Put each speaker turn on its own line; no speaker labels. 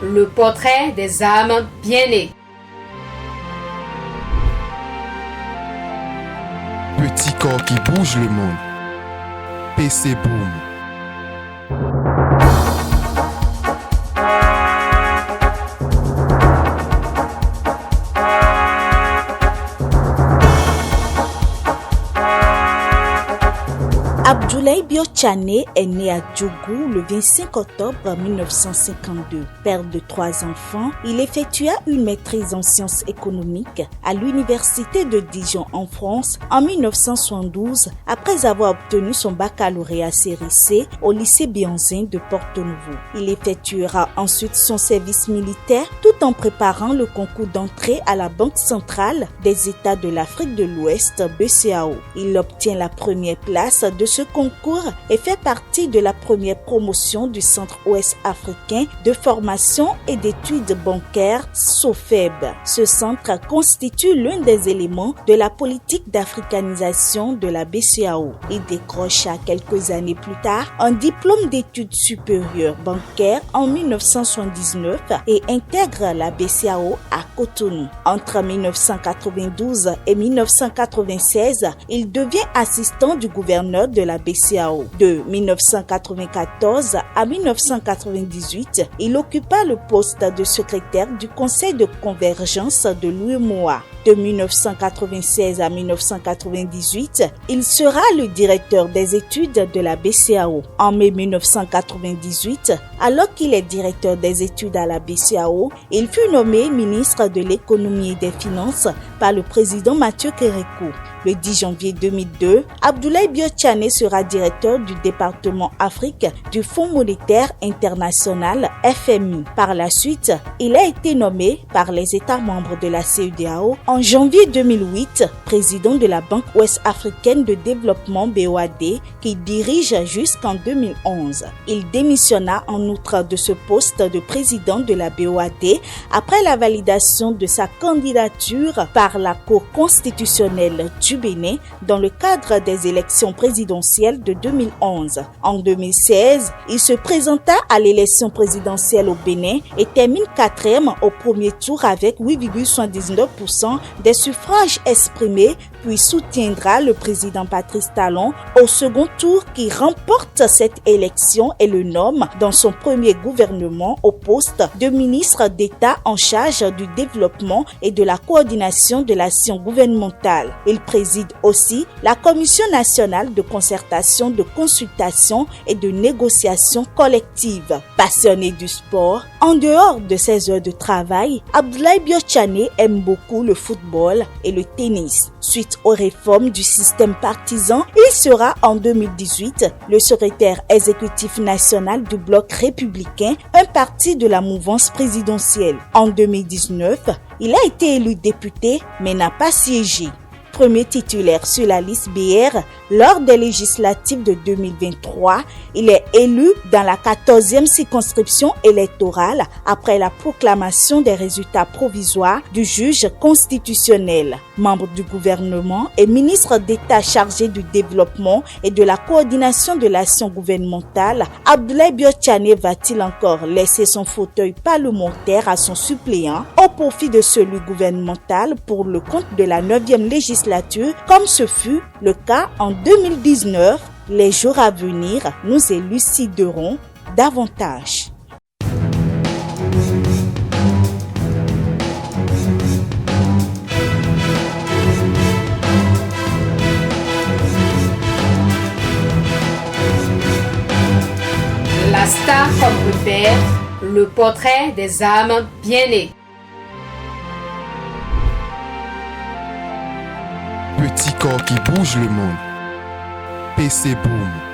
Le portrait des âmes bien-nées.
Petit corps qui bouge le monde. PC Boom.
Abdoulaye Bio-Tchane est né à Djougou le 25 octobre 1952. Père de 3 enfants, il effectua une maîtrise en sciences économiques à l'université de Dijon en France en 1972 après avoir obtenu son baccalauréat série C au lycée Bianzin de Porto-Novo. Il effectuera ensuite son service militaire tout en préparant le concours d'entrée à la Banque centrale des États de l'Afrique de l'Ouest BCAO. Il obtient la première place de ce concours et fait partie de la première promotion du Centre Ouest africain de formation et d'études bancaires SOFEB. Ce centre constitue l'un des éléments de la politique d'africanisation de la BCAO. Il décroche quelques années plus tard un diplôme d'études supérieures bancaires en 1979 et intègre la BCAO à Cotonou. Entre 1992 et 1996, il devient assistant du gouverneur de la BCAO. De 1994 à 1998, il occupa le poste de secrétaire du Conseil de convergence de l'UEMOA. De 1996 à 1998, il sera le directeur des études de la BCAO. En mai 1998, alors qu'il est directeur des études à la BCAO, il fut nommé ministre de l'économie et des finances par le président Mathieu Kérékou. Le 10 janvier 2002, Abdoulaye Bio-Tchane sera directeur du département Afrique du Fonds monétaire international FMI. Par la suite, il a été nommé par les États membres de la CEDEAO en janvier 2008, président de la Banque ouest-africaine de développement BOAD, qui dirige jusqu'en 2011. Il démissionna en outre de ce poste de président de la BOAD après la validation de sa candidature par la Cour constitutionnelle du Bénin dans le cadre des élections présidentielles de 2011. En 2016, il se présenta à l'élection présidentielle au Bénin et termine 4e au premier tour avec 8,79% des suffrages exprimés, puis soutiendra le président Patrice Talon au second tour qui remporte cette élection et le nomme dans son premier gouvernement au poste de ministre d'État en charge du développement et de la coordination de l'action gouvernementale. Il préside aussi la Commission nationale de concertation, de consultation et de négociation collective. Passionné du sport, en dehors de ses heures de travail, Abdoulaye Bio-Tchane aime beaucoup le football et le tennis. Suite aux réformes du système partisan, il sera en 2018 le secrétaire exécutif national du Bloc républicain, un parti de la mouvance présidentielle. En 2019, il a été élu député mais n'a pas siégé. Premier titulaire sur la liste BR lors des législatives de 2023, il est élu dans la 14e circonscription électorale après la proclamation des résultats provisoires du juge constitutionnel. Membre du gouvernement et ministre d'État chargé du développement et de la coordination de l'action gouvernementale, Abdoulaye Bio-Tchane va-t-il encore laisser son fauteuil parlementaire à son suppléant au profit de celui gouvernemental pour le compte de la 9e législature, comme ce fut le cas en 2019? Les jours à venir nous élucideront davantage.
La star comme repère, le portrait des âmes bien-nées.
Petit corps qui bouge le monde. PC Boom.